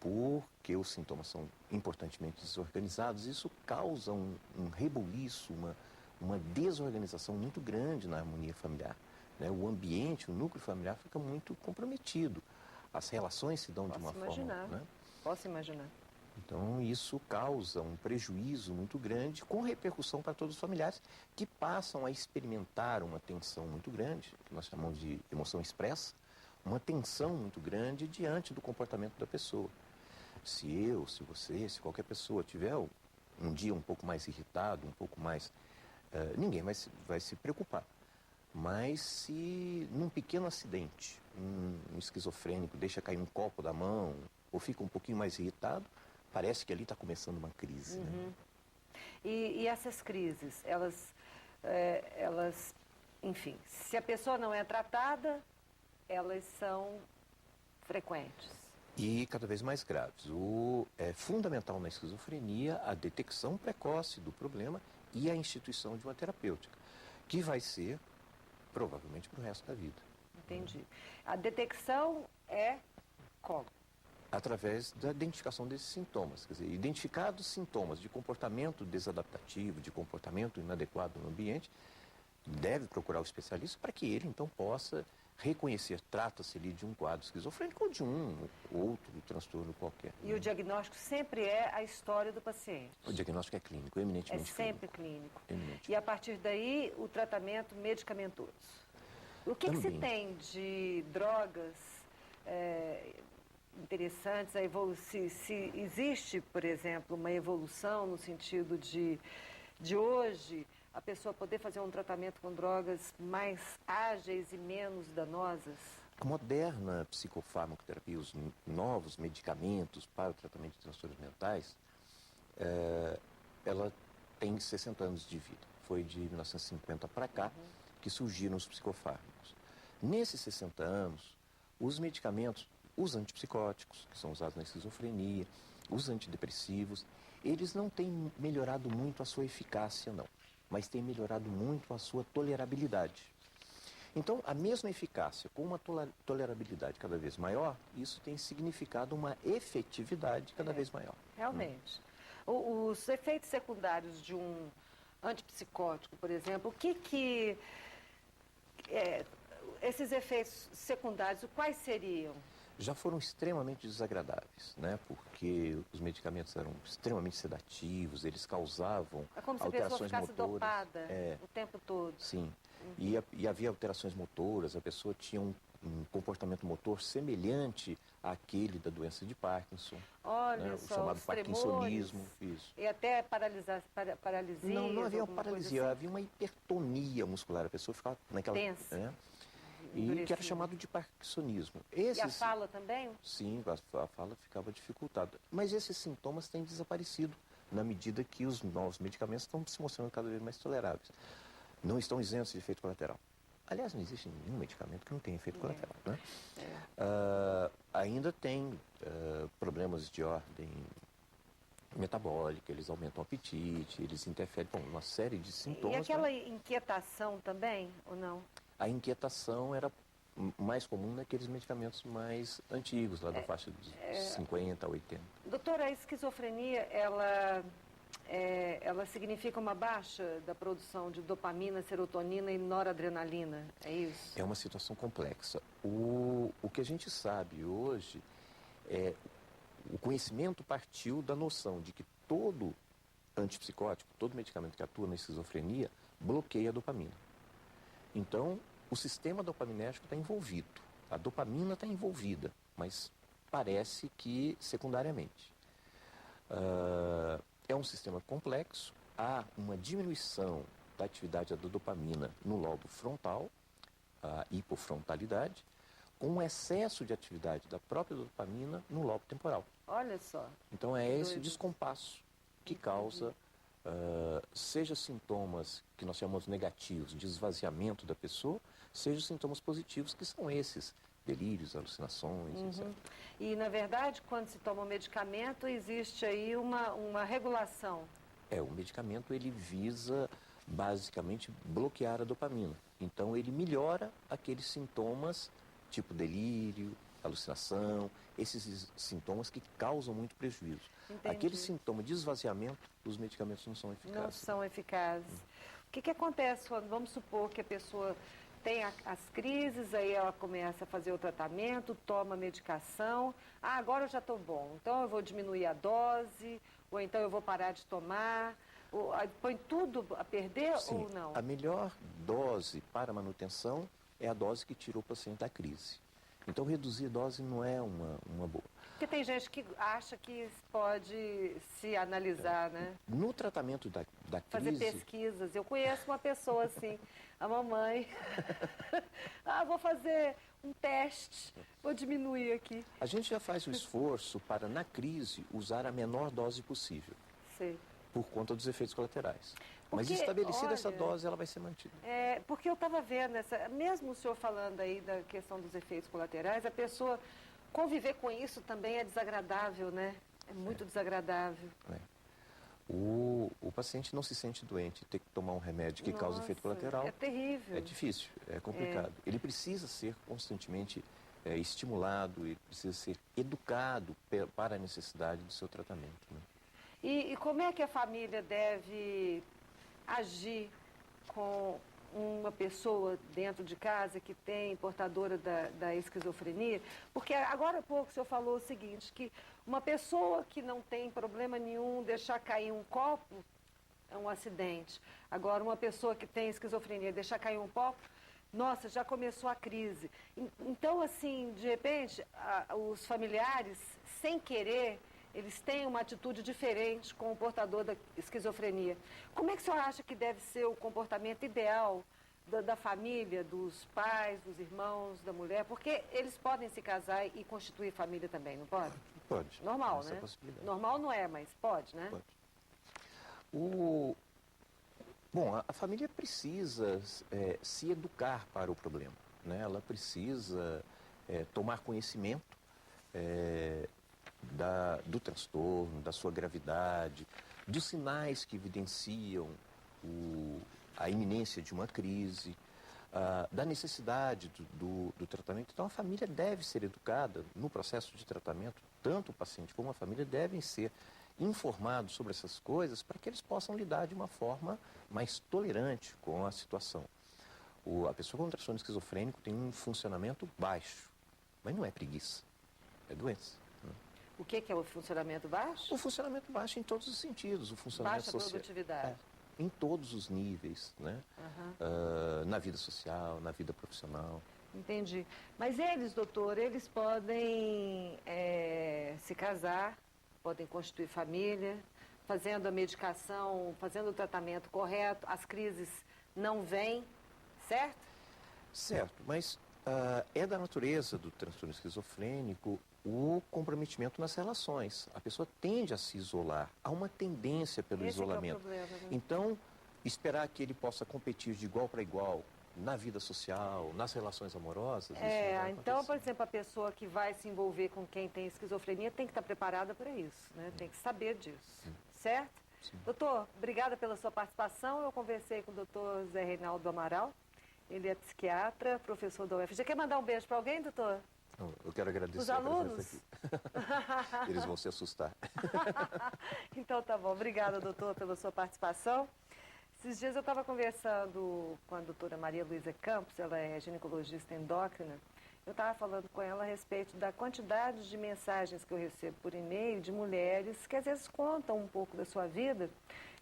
porque os sintomas são importantemente desorganizados, isso causa um rebuliço, uma desorganização muito grande na harmonia familiar. Né? O ambiente, o núcleo familiar fica muito comprometido. As relações se dão de uma forma... Né? Posso imaginar. Então, isso causa um prejuízo muito grande, com repercussão para todos os familiares, que passam a experimentar uma tensão muito grande, que nós chamamos de emoção expressa, uma tensão muito grande diante do comportamento da pessoa. Se eu, se você, se qualquer pessoa tiver um dia um pouco mais irritado, um pouco mais... ninguém vai se preocupar. Mas se num pequeno acidente, um esquizofrênico deixa cair um copo da mão ou fica um pouquinho mais irritado, parece que ali está começando uma crise. Né? E essas crises, elas, enfim, se a pessoa não é tratada, elas são frequentes. E cada vez mais graves. É fundamental na esquizofrenia a detecção precoce do problema e a instituição de uma terapêutica, que vai ser provavelmente para o resto da vida. Entendi. A detecção é como? Através da identificação desses sintomas. Quer dizer, identificados sintomas de comportamento desadaptativo, de comportamento inadequado no ambiente, deve procurar o especialista para que ele, então, possa reconhecer, trata-se ali de um quadro esquizofrênico ou de um outro transtorno qualquer. E o diagnóstico sempre é a história do paciente? O diagnóstico é clínico, eminentemente clínico. É sempre clínico. Eminentemente. E a partir daí, o tratamento medicamentoso. O que se tem de drogas interessantes, se existe, por exemplo, uma evolução no sentido de hoje a pessoa poder fazer um tratamento com drogas mais ágeis e menos danosas? A moderna psicofarmacoterapia, os novos medicamentos para o tratamento de transtornos mentais, ela tem 60 anos de vida. Foi de 1950 para cá que surgiram os psicofármacos. Nesses 60 anos, os medicamentos, os antipsicóticos, que são usados na esquizofrenia, os antidepressivos, eles não têm melhorado muito a sua eficácia, não, mas têm melhorado muito a sua tolerabilidade. Então, a mesma eficácia com uma tolerabilidade cada vez maior, isso tem significado uma efetividade cada vez maior. Realmente. Os efeitos secundários de um antipsicótico, por exemplo, esses efeitos secundários, quais seriam? Já foram extremamente desagradáveis, né? Porque os medicamentos eram extremamente sedativos, eles causavam alterações motoras. É como se a pessoa ficasse dopada o tempo todo. Sim, e havia alterações motoras, a pessoa tinha um comportamento motor semelhante àquele da doença de Parkinson. Olha né? só, o chamado os parkinsonismo. tremores, Isso. E até paralisia. Não havia uma paralisia, assim? havia uma hipertonia muscular, a pessoa ficava naquela... tensa. Né? E que era chamado de parkinsonismo. E a fala também? Sim, a fala ficava dificultada. Mas esses sintomas têm desaparecido na medida que os novos medicamentos estão se mostrando cada vez mais toleráveis. Não estão isentos de efeito colateral. Aliás, não existe nenhum medicamento que não tenha efeito colateral. Né? Ainda tem problemas de ordem metabólica, eles aumentam o apetite, eles interferem com uma série de sintomas. E aquela inquietação também, ou não? A inquietação era mais comum naqueles medicamentos mais antigos, lá da faixa dos 50 a 80. Doutora, a esquizofrenia, ela significa uma baixa da produção de dopamina, serotonina e noradrenalina, é isso? É uma situação complexa. O que a gente sabe hoje o conhecimento partiu da noção de que todo antipsicótico, todo medicamento que atua na esquizofrenia, bloqueia a dopamina. Então, o sistema dopaminérgico está envolvido, a dopamina está envolvida, mas parece que secundariamente. É um sistema complexo, há uma diminuição da atividade da dopamina no lobo frontal, a hipofrontalidade, com um excesso de atividade da própria dopamina no lobo temporal. Olha só. Então é esse descompasso que causa, seja sintomas que nós chamamos negativos, de esvaziamento da pessoa, seja sintomas positivos, que são esses, delírios, alucinações, etc. E, na verdade, quando se toma um medicamento, existe aí uma regulação. O medicamento, ele visa, basicamente, bloquear a dopamina. Então, ele melhora aqueles sintomas, tipo delírio, alucinação, esses sintomas que causam muito prejuízo. Entendi. Aquele sintoma de esvaziamento, os medicamentos não são eficazes. Não são eficazes. O que acontece quando, vamos supor que a pessoa tem as crises, aí ela começa a fazer o tratamento, toma a medicação, agora eu já estou bom, então eu vou diminuir a dose, ou então eu vou parar de tomar, põe tudo a perder? Sim, ou não? A melhor dose para manutenção é a dose que tira o paciente da crise. Então, reduzir a dose não é uma boa. Porque tem gente que acha que pode se analisar, né? No tratamento da Fazer crise... pesquisas. Eu conheço uma pessoa assim, a mamãe. Vou fazer um teste, vou diminuir aqui. A gente já faz o esforço para, na crise, usar a menor dose possível, Sei. por conta dos efeitos colaterais. Mas Porque, estabelecida essa olha, dose, ela vai ser mantida. Porque eu estava vendo, mesmo o senhor falando aí da questão dos efeitos colaterais, a pessoa conviver com isso também é desagradável, né? É muito desagradável. O paciente não se sente doente, ter que tomar um remédio que causa efeito colateral. É terrível. É difícil, é complicado. Ele precisa ser constantemente estimulado, ele precisa ser educado para a necessidade do seu tratamento. Né? E como é que a família deve agir com uma pessoa dentro de casa que tem portadora da esquizofrenia? Porque agora há pouco o senhor falou o seguinte, que uma pessoa que não tem problema nenhum deixar cair um copo é um acidente. Agora, uma pessoa que tem esquizofrenia deixar cair um copo, nossa, já começou a crise. Então, assim, de repente, os familiares, sem querer, eles têm uma atitude diferente com o portador da esquizofrenia. Como é que o senhor acha que deve ser o comportamento ideal da família, dos pais, dos irmãos, da mulher? Porque eles podem se casar e constituir família também, não pode? Pode. Normal, Essa né? possibilidade. Normal não é, mas pode, né? Pode. Bom, a família precisa se educar para o problema, né? Ela precisa tomar conhecimento do transtorno, da sua gravidade, dos sinais que evidenciam a iminência de uma crise, da necessidade do tratamento. Então, a família deve ser educada no processo de tratamento, tanto o paciente como a família devem ser informados sobre essas coisas para que eles possam lidar de uma forma mais tolerante com a situação. A pessoa com transtorno esquizofrênico tem um funcionamento baixo, mas não é preguiça, é doença. Né? O que é o funcionamento baixo? O funcionamento baixo em todos os sentidos, o funcionamento Baixa social. produtividade. Em todos os níveis, né? Na vida social, na vida profissional. Entendi. Mas eles, doutor, eles podem se casar, podem constituir família, fazendo a medicação, fazendo o tratamento correto, as crises não vêm, certo? Certo, mas é da natureza do transtorno esquizofrênico o comprometimento nas relações. A pessoa tende a se isolar, há uma tendência pelo isolamento. É o problema, né? Então, esperar que ele possa competir de igual para igual na vida social, nas relações amorosas, isso não vai Então, acontecer. por exemplo, a pessoa que vai se envolver com quem tem esquizofrenia tem que estar preparada para isso, né? Tem que saber disso, certo? Sim. Doutor, obrigada pela sua participação. Eu conversei com o doutor Zé Reinaldo Amaral, ele é psiquiatra, professor da UFG. Quer mandar um beijo para alguém, doutor? Eu quero agradecer Os a alunos? presença aqui. Eles vão se assustar. Então tá bom. Obrigada, doutor, pela sua participação. Esses dias eu estava conversando com a doutora Maria Luísa Campos, ela é ginecologista endócrina. Eu estava falando com ela a respeito da quantidade de mensagens que eu recebo por e-mail de mulheres que às vezes contam um pouco da sua vida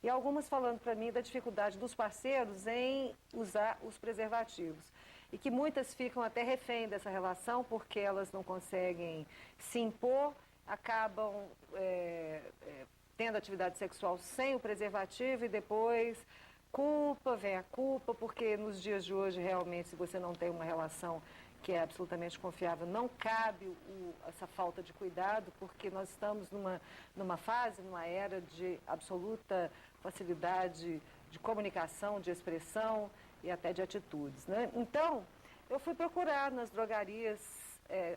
e algumas falando para mim da dificuldade dos parceiros em usar os preservativos. E que muitas ficam até refém dessa relação porque elas não conseguem se impor, acabam tendo atividade sexual sem o preservativo e depois vem a culpa, porque nos dias de hoje realmente se você não tem uma relação que é absolutamente confiável, não cabe essa falta de cuidado, porque nós estamos numa fase, numa era de absoluta facilidade de comunicação, de expressão e até de atitudes, né? Então, eu fui procurar nas drogarias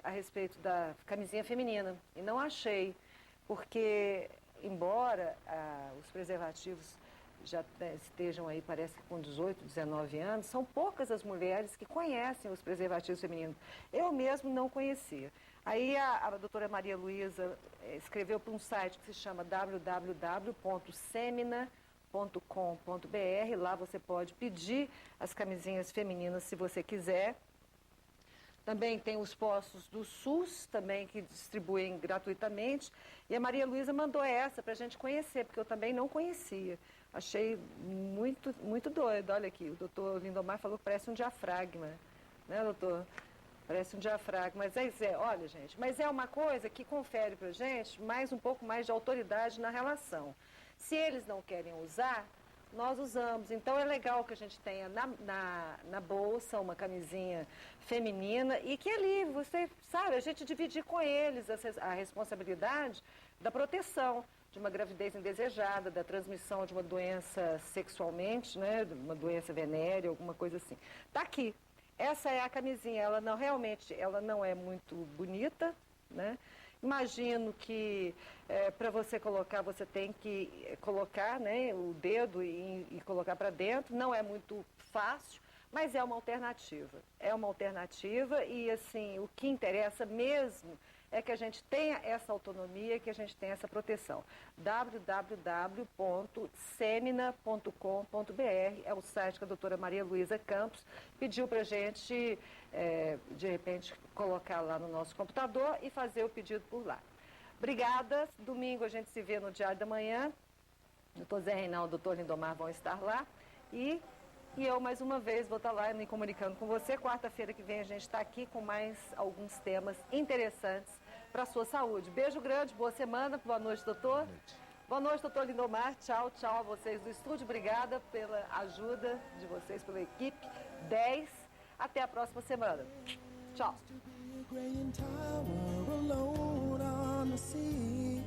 a respeito da camisinha feminina e não achei, porque embora os preservativos já estejam aí, parece que com 18, 19 anos, são poucas as mulheres que conhecem os preservativos femininos. Eu mesmo não conhecia. Aí a doutora Maria Luísa escreveu para um site que se chama www.semina.com.br. Lá você pode pedir as camisinhas femininas se você quiser. Também tem os postos do SUS, também que distribuem gratuitamente. E a Maria Luísa mandou essa para a gente conhecer, porque eu também não conhecia. Achei muito, muito doido. Olha aqui, o doutor Lindomar falou que parece um diafragma. Né, doutor? Parece um diafragma, mas olha, gente, mas é uma coisa que confere para a gente um pouco mais de autoridade na relação. Se eles não querem usar, nós usamos. Então é legal que a gente tenha na bolsa uma camisinha feminina e que ali, você sabe, a gente dividir com eles a responsabilidade da proteção de uma gravidez indesejada, da transmissão de uma doença sexualmente, né, de uma doença venérea, alguma coisa assim. Tá aqui. Essa é a camisinha, ela não é muito bonita, né? Imagino que para você colocar, você tem que colocar, né, o dedo e colocar para dentro. Não é muito fácil, mas é uma alternativa. É uma alternativa e, assim, o que interessa mesmo é que a gente tenha essa autonomia, que a gente tenha essa proteção. www.semina.com.br é o site que a doutora Maria Luísa Campos pediu para a gente, de repente, colocar lá no nosso computador e fazer o pedido por lá. Obrigada. Domingo a gente se vê no Diário da Manhã. O doutor Zé Reinaldo e o doutor Lindomar vão estar lá. E eu, mais uma vez, vou estar lá me comunicando com você. Quarta-feira que vem a gente está aqui com mais alguns temas interessantes para a sua saúde. Beijo grande, boa semana. Boa noite, doutor. Boa noite, doutor Lindomar. Tchau, tchau a vocês do estúdio. Obrigada pela ajuda de vocês, pela equipe. 10. Até a próxima semana. Tchau. Tower alone on the sea.